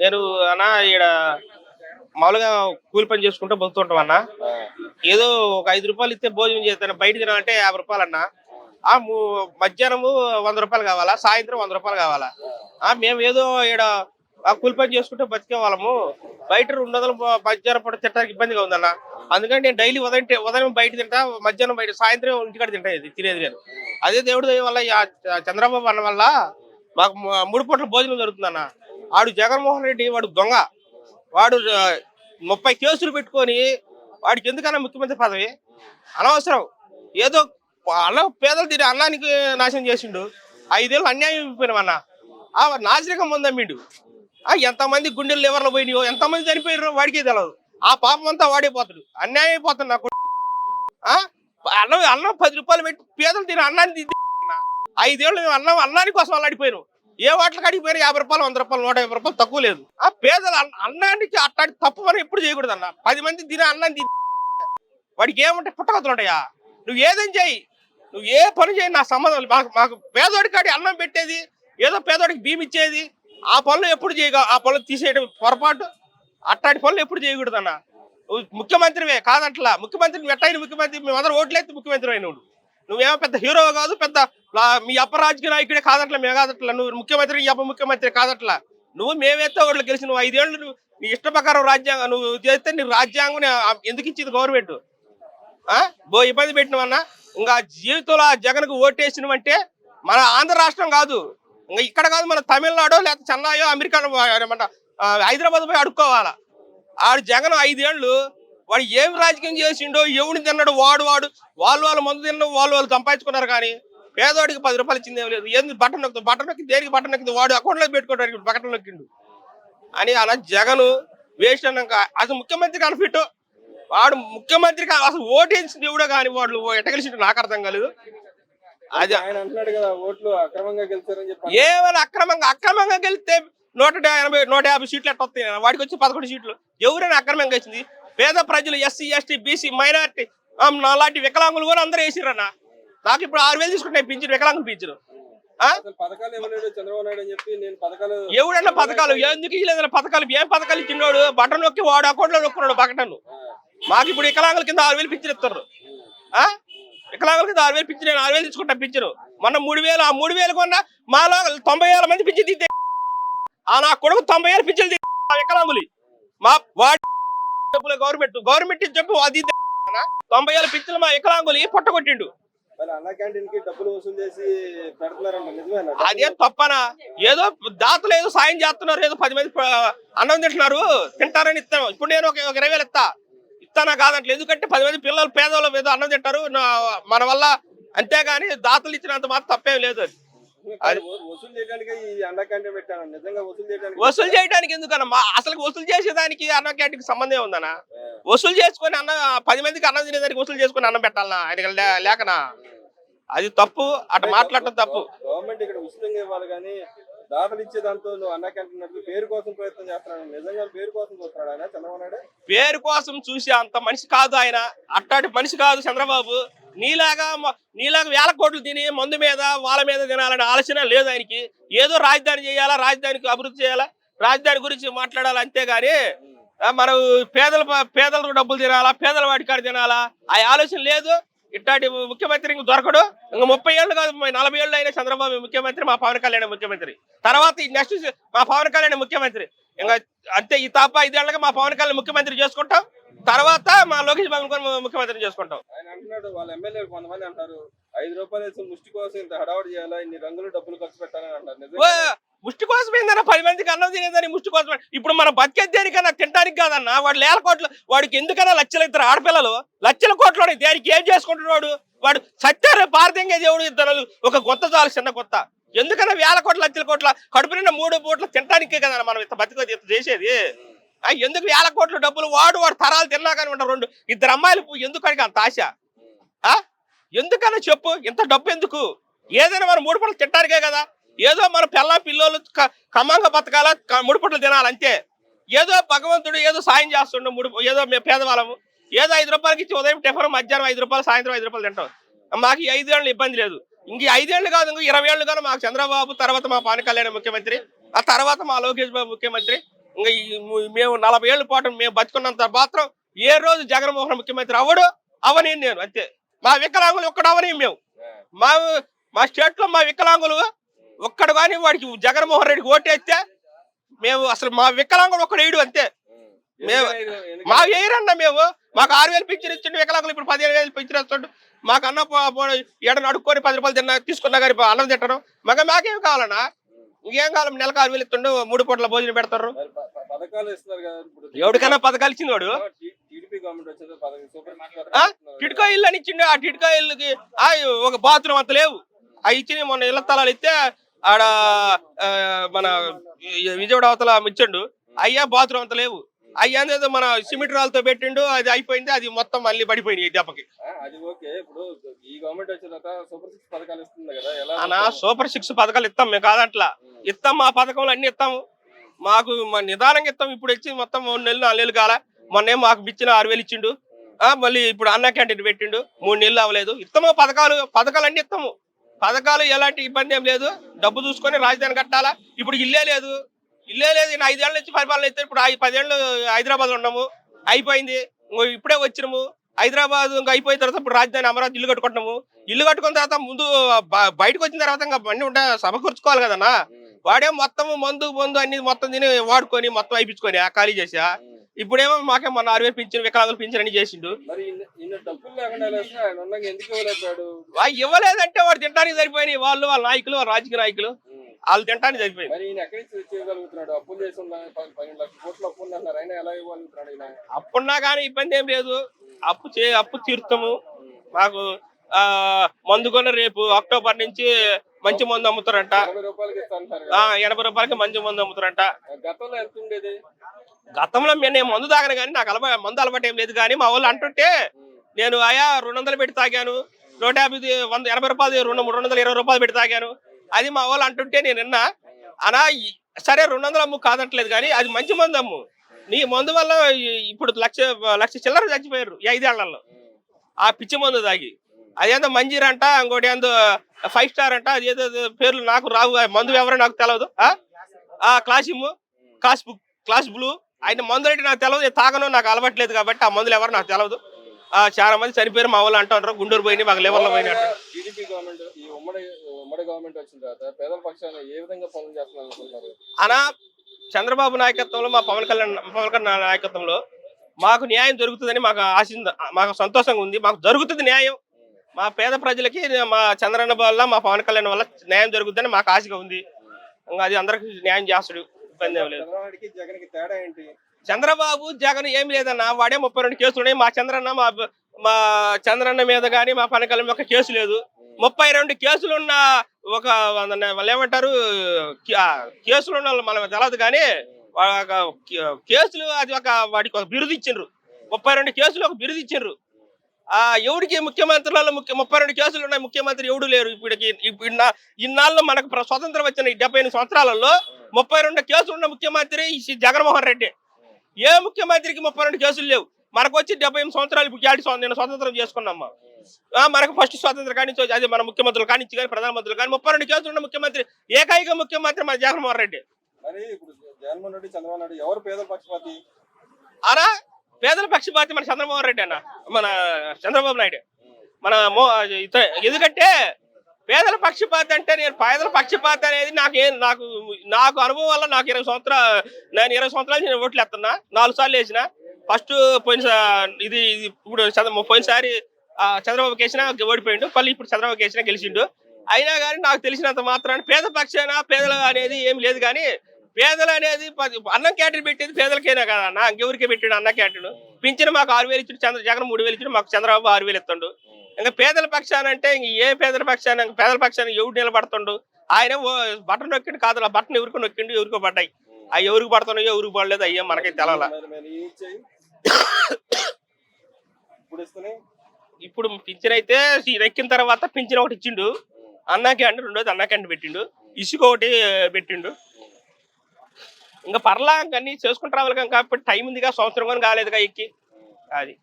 నేను అన్న ఈడ మామూలుగా కూలి పని చేసుకుంటూ బతుకుంటాం అన్న. ఏదో ఒక 5 రూపాయలు ఇస్తే భోజనం చేస్తాను. బయట తినాలంటే 50 రూపాయలు అన్న. మధ్యాహ్నము 100 రూపాయలు కావాలా, సాయంత్రం 100 రూపాయలు కావాలా. మేము ఏదో ఈడ కూలి పని చేసుకుంటే బతికే వాళ్ళము. బయట 200 మధ్యాహ్నం పూట తినడానికి ఇబ్బందిగా ఉందన్న. అందుకని నేను డైలీ ఉదయం బయట తింటా, మధ్యాహ్నం బయట, సాయంత్రం ఇంటికాడ తింటా తినేది నేను. అదే దేవుడి దయ వల్ల చంద్రబాబు అన్న వల్ల మాకు 3 పూట్ల భోజనం జరుగుతుందన్న. వాడు జగన్మోహన్ రెడ్డి వాడు దొంగ. వాడు 30 కేసులు పెట్టుకొని వాడికి ఎందుకన్నా ముఖ్యమంత్రి పదవి అనవసరం. ఏదో పేదలు తినే అన్నానికి నాశనం చేసిండు. 5 ఏళ్ళు అన్యాయం అయిపోయినామన్న. నాశనకం ఉందమ్మిండు. ఎంతమంది గుండెలు లివర్లు పోయినాయో, ఎంతమంది చనిపోయారో వాడికే తెలియదు. ఆ పాపం అంతా వాడిపోతాడు. అన్యాయం అయిపోతుంది నాకు. అన్నం 10 రూపాయలు పెట్టి పేదలు తినే అన్నాన్ని 5 ఏళ్ళు అన్నాని కోసం అల్లాడిపోయాను. ఏ వాటికి అడిగిపోయినా 50 రూపాయలు, 100 రూపాయలు, 150 రూపాయలు తక్కువ లేదు. పేదలు అన్నానికి అట్టాడి తప్పు మనం ఎప్పుడు చేయకూడదు అన్న. 10 మంది తినే అన్నాన్ని వాడికి ఏమంటే పుట్టగతులు ఉంటాయా? నువ్వు ఏదేం చేయి, నువ్వు ఏ పని చేయి, నా సంబంధం. మాకు పేదోడికి కాడి అన్నం పెట్టేది, ఏదో పేదోడికి భీమి ఇచ్చేది, ఆ పనులు ఎప్పుడు ఆ పనులు తీసేయడం పొరపాటు. అట్టాడి పనులు ఎప్పుడు చేయకూడదు అన్న. ముఖ్యమంత్రివే కాదంటలా. ముఖ్యమంత్రిని వెట్టైన ముఖ్యమంత్రి, మేమందరం ఓట్లయితే ముఖ్యమంత్రి అయినోడు. నువ్వేమో పెద్ద హీరో కాదు, పెద్ద మీ అప్ప రాజకీయ నాయకుడే కాదట్లా, మేము కాదట్లా. నువ్వు ముఖ్యమంత్రి, ఈ అప్ప ముఖ్యమంత్రి కాదట్లా. నువ్వు మేమైతే ఓట్లు గెలిచి నువ్వు 5 ఏళ్ళు నువ్వు నీ ఇష్ట ప్రకారం రాజ్యాంగం నువ్వు చేస్తే నీ రాజ్యాంగం ఎందుకు ఇచ్చింది గవర్నమెంట్? ఇబ్బంది పెట్టినవన్నా. ఇంకా జీవితంలో జగన్కు ఓటేసినవంటే మన ఆంధ్ర రాష్ట్రం కాదు, ఇంకా ఇక్కడ కాదు, మన తమిళనాడో లేకపోతే చెన్నైయో అమెరికా హైదరాబాద్ పోయి అడుక్కోవాలా. ఆడు జగన్ 5 ఏళ్ళు వాడు ఏం రాజకీయం చేసిండో, ఎవడిని తిన్నాడు, వాళ్ళు మందు తిన్నాడు, వాళ్ళు సంపాదించుకున్నారు. కానీ పేదవాడికి 10 రూపాయలు ఇచ్చింది ఏం లేదు. ఏంది బటన్ నొక్కి దేనికి బటన్ నొక్కింది? వాడు అకౌంట్లో పెట్టుకోవడానికి బటన్ నొక్కిండు అని అలా జగన్ వేస్ట్ అన్నాక అసలు ముఖ్యమంత్రికి అనిఫిట్. వాడు ముఖ్యమంత్రికి అసలు ఓటేసింది ఎవడో కానీ వాడు ఎట్ట గెలిచిండు నాకు అర్థం కాలేదు. అది ఏమైనా అక్రమంగా గెలిస్తే 150 సీట్లు ఎట్ట వస్తాయి? వాడికి వచ్చి 11 సీట్లు. ఎవరైనా అక్రమంగా వచ్చింది? పేద ప్రజలు, ఎస్సీ, ఎస్టీ, బీసీ, మైనార్టీ, నాలాంటి వికలాంగులు కూడా అందరూ వేసిరన్న. నాకు ఇప్పుడు 6,000 తీసుకుంటే పింఛను, వికలాంగులు పింఛను. ఎవడన్నా పథకాలు ఎందుకు ఇవ్వలేదన్న? పథకాలు ఏం పథకాలు ఇచ్చినోడు? బటన్ నొక్కి వాడు అకౌంట్ లో నొక్కున్నాడు బటన్. మాకు ఇప్పుడు వికలాంగుల కింద 6,000 పింఛను ఇస్తారు. వికలాంగుల కింద 6,000 పింఛను, నేను 6,000 తీసుకుంటా పింఛను. మొన్న 3,000, ఆ 3,000 కొన్నా మాలో 90,000 మంది పింఛను తీస్తే నా కొడుకు 90,000 పింఛను వికలాంగులు. మా వాడి గవర్నమెంట్ చెప్పు అది 90,000 పింఛను మా వికలాంగులు పొట్టగొట్టిండు. అదే తప్పనా? ఏదో దాతలు ఏదో సాయం చేస్తున్నారు, ఏదో 10 మంది అన్నం తింటున్నారు, తింటారని ఇస్తాను. ఇప్పుడు నేను ఒక 20,000 ఇస్తానా కాదంటే, ఎందుకంటే 10 మంది పిల్లలు పేదవాళ్ళు ఏదో అన్నం తింటారు మన వల్ల. అంతేగాని దాతలు ఇచ్చినంత మాత్రం తప్పేం లేదు. వసూలు చేయడానికి ఎందుకన్నా? అసలు వసూలు చేసేదానికి అన్న క్యాంటీన్కి సంబంధం ఉందన్నా? వసూలు చేసుకొని 10 మందికి అన్నం తినేదానికి వసూలు చేసుకొని అన్నం పెట్టాలన్నా? ఆయన లేకనా? అది తప్పు. అటు మాట్లాడటం తప్పు. గవర్నమెంట్ ఇక్కడ ఉచితంగా ఇవ్వాలి కానీ దాతలు ఇచ్చే దాంతో అన్న క్యాంటీన్ పేరు కోసం ప్రయత్నం చేస్తున్నాడు. నిజంగా పేరు కోసం చూస్తున్నాడు ఆయన చంద్రబాబు నాయుడు. పేరు కోసం చూసి అంత మనిషి కాదు ఆయన. అట్టాటి మనిషి కాదు చంద్రబాబు. నీలాగా వేల కోట్లు తిని మందు మీద వాళ్ళ మీద తినాలనే ఆలోచన లేదు ఆయనకి. ఏదో రాజధాని చేయాలా, రాజధానికి అభివృద్ధి చేయాలా, రాజధాని గురించి మాట్లాడాలి అంతేగాని మనం పేదలకు డబ్బులు తినాలా, పేదల వాడికాడు తినాలా ఆ ఆలోచన లేదు. ఇట్లాంటి ముఖ్యమంత్రి ఇంక దొరకడు. ఇంకా 30 ఏళ్ళు కాదు, 40 ఏళ్ళు అయినా చంద్రబాబు ముఖ్యమంత్రి, మా పవన్ కళ్యాణ్ ముఖ్యమంత్రి. తర్వాత నెక్స్ట్ మా పవన్ కళ్యాణ్ ముఖ్యమంత్రి. ఇంకా అంతే. ఈ తప్ప 5 ఏళ్ళకి మా పవన్ కళ్యాణ్ ముఖ్యమంత్రి చేసుకుంటాం. తర్వాత మా లోకేష్ బాబు ముఖ్యమంత్రి చేసుకుంటాం. ఆయన అంటున్నాడు, వాళ్ళ ఎమ్మెల్యేలు కొంతమంది అంటారు 5 రూపాయలు వేసి ముష్టి కోసం ఇంత హడావుడి చేయాలా, ఇన్ని రంగులు డబ్బులు ఖర్చు పెట్టాలని అంటారు. ముష్టి కోసం ఏందన్నా? 10 మందికి అన్నం తినేదని ముష్టి కోసం. ఇప్పుడు మనం బతికేది దేనికన్నా? తినడానికి కాదన్నా. వాడు 1,000 కోట్లు, వాడికి ఎందుకన్నా లక్షలు ఇద్దరు ఆడపిల్లలు, లక్షల కోట్లు దేనికి ఏం చేసుకుంటున్నాడు? వాడు సత్యారు భారతీయంగా దేవుడు ఇద్దరు ఒక కొత్త చాలు, చిన్న కొత్త. ఎందుకన్నా 1,000 కోట్ల, లక్షల కోట్ల కడుపు నిండా 3 పూట్ల తినడానికే కదా మనం ఇంత బతిక చేసేది. ఎందుకు 1,000 కోట్ల డబ్బులు? వాడు తరాలు తిన్నా కానీ ఉంటారు. 2 అమ్మాయిలు ఎందుకు అడిగి అంత ఆశ? ఎందుకన్నా చెప్పు, ఇంత డబ్బు ఎందుకు? ఏదైనా మనం 3 పూటలు తినడానికే కదా. ఏదో మన పిల్ల పిల్లలు కమ్మంగా బతకాల, 3 పూటలు తినాలంతే. ఏదో భగవంతుడు ఏదో సాయం చేస్తుండే. ఏదో మేము పేదవాళ్ళము ఏదో 5 రూపాయలకి ఇచ్చి ఉదయం టిఫిన్, మధ్యాహ్నం 5 రూపాయలు, సాయంత్రం 5 రూపాయలు తింటాం. మాకు ఈ 5 ఏళ్ళు ఇబ్బంది లేదు. ఇంక 5 ఏళ్ళు కాదు, ఇంక 20 ఏళ్ళు కానీ మాకు చంద్రబాబు తర్వాత మా పవన్ కళ్యాణ్ ముఖ్యమంత్రి. ఆ తర్వాత మా లోకేష్ బాబు ముఖ్యమంత్రి. ఇంకా మేము 40 ఏళ్ళ పాటు మేము బతుకున్నంత మాత్రం ఏ రోజు జగన్మోహన్ ముఖ్యమంత్రి అవ్వడు, అవనీయను నేను అంతే. మా వికలాంగులు ఒక్కడు అవనీయం మేము. మా మా స్టేట్ లో మా వికలాంగులు ఒక్కడు కానీ వాడికి జగన్మోహన్ రెడ్డికి ఓటేస్తే మేము అసలు మా వికలాంగులు ఒక్కడు వేయడు అంతే. మేము మా వేయరన్నా మేము. మాకు 6,000 పింఛన్ ఇచ్చిండు వికలాంగులు, ఇప్పుడు 15,000 పింఛన్ వస్తుండు. మాకు అన్న ఏడని అడుక్కొని 10 రూపాయలు తిన్నా తీసుకున్నా కానీ అన్నం తింటారు. మాకేం కావాలన్నా? ఇంకేం కావాలి? నెలకు 6,000 ఇస్తుండు, 3 పూట్ల భోజనం పెడతారు. పథకాలు ఇస్తున్నారు కదా ఇప్పుడు. ఎవరికైనా పథకాలు ఇచ్చింది వాడు. టీడీపీ గవర్నమెంట్ వచ్చేది టిడ్కో ఇల్లు అని ఇచ్చిండు. ఆ టిడ్కో ఇల్లుకి ఒక బాత్రూమ్ అంత లేవు. అవి ఇచ్చి మొన్న ఇళ్ల స్థలాలు ఇస్తే ఆడ మన విజయవాడ అవతల ఇచ్చిండు. అయ్యా బాత్రూమ్ అంత లేవు. అయ్యా ఏదో మన సిమెంట్ రాళ్ళతో పెట్టిండు, అది అయిపోయింది. అది మొత్తం మళ్ళీ పడిపోయింది దెబ్బకి. అది ఓకే. ఇప్పుడు ఈ గవర్నమెంట్ వచ్చిన తర్వాత సూపర్ 6 పథకాలు ఇస్తుంది కదా, ఎలా అన్నా? సూపర్ 6 పథకాలు ఇస్తాం మేము, కాదంట్లా ఇస్తాం. మా పథకంలో అన్ని ఇస్తాము. మాకు నిదానంగా ఇస్తాం. ఇప్పుడు ఇచ్చి మొత్తం 3 నెలలు 4 నెలలు కాల. మొన్నే మాకు ఇచ్చిన 6,000 ఇచ్చిండు. మళ్ళీ ఇప్పుడు అన్న క్యాంటీన్ పెట్టిండు, 3 నెలలు అవ్వలేదు. ఇస్తాము పథకాలు అన్ని ఇస్తాము. పథకాలు ఎలాంటి ఇబ్బంది ఏం లేదు. డబ్బు చూసుకొని రాజధాని కట్టాలా. ఇప్పుడు ఇల్లే లేదు. ఇన్న 5 ఏళ్ల నుంచి పరిపాలన అయితే ఇప్పుడు 10 ఏళ్ళు హైదరాబాద్ ఉన్నాము, అయిపోయింది. ఇప్పుడే వచ్చినాము హైదరాబాద్. ఇంకా అయిపోయిన తర్వాత ఇప్పుడు రాజధాని అమరావతి ఇల్లు కట్టుకుంటున్నాము. ఇల్లు కట్టుకున్న తర్వాత ముందు బయటకు వచ్చిన తర్వాత ఇంకా బండి ఉంటే సమకూర్చుకోవాలి కదన్నా. వాడేమో మొత్తం మందు అన్ని మొత్తం తిని వాడుకొని మొత్తం అయిపించుకొని ఖాళీ చేసా. ఇప్పుడేమో మాకే మొన్న 6,000 పింఛన్ వికలాంగులు పింఛన్ అని చేసిండు. ఇవ్వలేదంటే వాడు తింటానికి సరిపోయినాయి. వాళ్ళ నాయకులు, రాజకీయ నాయకులు వాళ్ళు తింటానికి సరిపోయింది. అప్పున్నా కానీ ఇబ్బంది ఏం లేదు. అప్పు తీరుతాము. మాకు మందు కొన్న రేపు అక్టోబర్ నుంచి మంచి మందు అమ్ముతారంట. 80 రూపాయలకి మంచి మందు అమ్ముతారంట. గతంలో నేను మందు తాగాను కానీ నాకు మందు అలవాటు ఏం లేదు. కానీ మా వాళ్ళు అంటుంటే నేను 200 పెట్టి తాగాను, 150 80 రూపాయలు 320 రూపాయలు పెట్టి తాగాను. అది మా వాళ్ళు అంటుంటే నేను విన్నా. అనా సరే 200 అమ్ము కాదట్లేదు, కానీ అది మంచి మందు అమ్ము. నీ మందు వల్ల ఇప్పుడు లక్ష చిల్లర చచ్చిపోయారు ఈ 5 ఏళ్లలో ఆ పిచ్చి మందు తాగి. అదేందో మంజీర్ అంట, ఇంకోటి ఏందో 5 స్టార్ అంట, అది ఏదో పేర్లు నాకు రావు. మందు ఎవరో నాకు తెలియదు. క్లాస్ బ్లూ ఆయన మందులు అంటే నాకు తెలియదు. తాగను, నాకు అలవాట్లేదు కాబట్టి ఆ మందులు ఎవరు నాకు తెలియదు. చాలా మంది చనిపోయారు మా వాళ్ళు అంటారు. గుంటూరు పోయినాయి, మాకు లెవెల్లో పోయినట్టు. టీడీపీ గవర్నమెంట్ ఈ ఉమ్మడి గవర్నమెంట్ వచ్చిన తర్వాత పేదల పక్షాన ఏ విధంగా పనులు చేస్తున్నారు అనా? చంద్రబాబు నాయకత్వంలో, మా పవన్ కళ్యాణ్ నాయకత్వంలో మాకు న్యాయం జరుగుతుందని మాకు సంతోషంగా ఉంది. మాకు జరుగుతుంది న్యాయం. మా పేద ప్రజలకి మా చంద్రన్న వల్ల, మా పవన్ కళ్యాణ్ వల్ల న్యాయం జరుగుతుందని మాకు ఆశగా ఉంది. అది అందరికి న్యాయం చేస్తాడు, ఇబ్బంది ఏం లేదు. చంద్రబాబు జగన్ ఏం లేదన్నా. వాడే 32 కేసులు ఉన్నాయి. మా చంద్రన్న మీద కానీ మా పవన్ కళ్యాణ్ ఒక కేసు లేదు. 32 కేసులున్న ఒక వాళ్ళు ఏమంటారు, కేసులు ఉన్న వాళ్ళు మనం తెలదు. కానీ కేసులు అది వాడికి ఒక బిరుదు ఇచ్చిండ్రు. 32 కేసులు ఒక బిరుదు ఇచ్చిండ్రు. ఎవడికి ముఖ్యమంత్రులలో 32 కేసులు ఉన్నాయి, ముఖ్యమంత్రి ఎవడు లేరు. ఇప్పుడు ఇన్నాళ్ళు మనకు స్వతంత్రం వచ్చిన 78 సంవత్సరాలలో 32 కేసులు ఉన్న ముఖ్యమంత్రి జగన్మోహన్ రెడ్డి. ఏ ముఖ్యమంత్రికి 32 కేసులు లేవు. మనకు వచ్చి 78 సంవత్సరాలు. ఇప్పుడు నేను స్వతంత్రం చేసుకున్నామ్మా. మనకు ఫస్ట్ స్వాతంత్రం కానించి అది మన ముఖ్యమంత్రులు కానించి కానీ ప్రధానమంత్రులు కానీ 32 కేసులు ఉన్న ముఖ్యమంత్రి ఏకైక ముఖ్యమంత్రి మన జగన్మోహన్ రెడ్డి. జగన్మోహన్ రెడ్డి, చంద్రబాబు నాయుడు ఎవరు పేదల పక్షపాతి? పేదల పక్షపాతి మన చంద్రబాబు రెడ్డి అన్న, మన చంద్రబాబు నాయుడు. ఎందుకంటే పేదల పక్షపాతి అంటే నేను పేదల పక్షపాతి అనేది నాకు అనుభవం వల్ల నాకు 20 సంవత్సరాలు నేను ఓట్లు వేస్తున్నా. 4 సార్లు వేసిన. ఫస్ట్ ఇప్పుడు పోయినసారి చంద్రబాబు కేసినా ఓడిపోయిండు, మళ్ళీ ఇప్పుడు చంద్రబాబు కేసినా గెలిచిండు. అయినా కానీ నాకు తెలిసినంత మాత్రాన పేద పక్షాన పేదలు అనేది ఏం లేదు. కానీ పేదలు అనేది అన్నం క్యాంటీన్ పెట్టేది పేదలకైనా కదా అన్న, ఇంకెవరికే పెట్టాడు అన్న క్యాంటీన్. పింఛను మాకు 6,000 ఇచ్చాడు, జగన్ 3,000 ఇచ్చాడు, మాకు చంద్రబాబు 6,000 ఇస్తుండు. ఇంకా పేదల పక్షాన అంటే ఏ పేదల పక్షాన ఎవరు నిలబడుతుండు? ఆయన బటన్ నొక్కిండు కాదు, ఆ బటన్ ఎవరికో నొక్కిండు, ఎవరికో పడ్డాయి. అవి ఎవరికి పడుతున్నాయో ఎవరికి పడలేదు అయ్యా మనకైతే తెలవాల. ఇప్పుడు పింఛన్ అయితే ఎక్కిన తర్వాత పింఛన్ ఒకటి ఇచ్చిండు, అన్నా క్యాంటీన్, రెండోది అన్నా క్యాంటీన్ పెట్టిండు, ఇసుక ఒకటి పెట్టిండు. ఇంకా పర్లా అన్ని చేసుకుంటూ రావాలి కాబట్టి టైం ఉందిగా, సంవత్సరం కానీ కాలేదుగా ఎక్కి అది.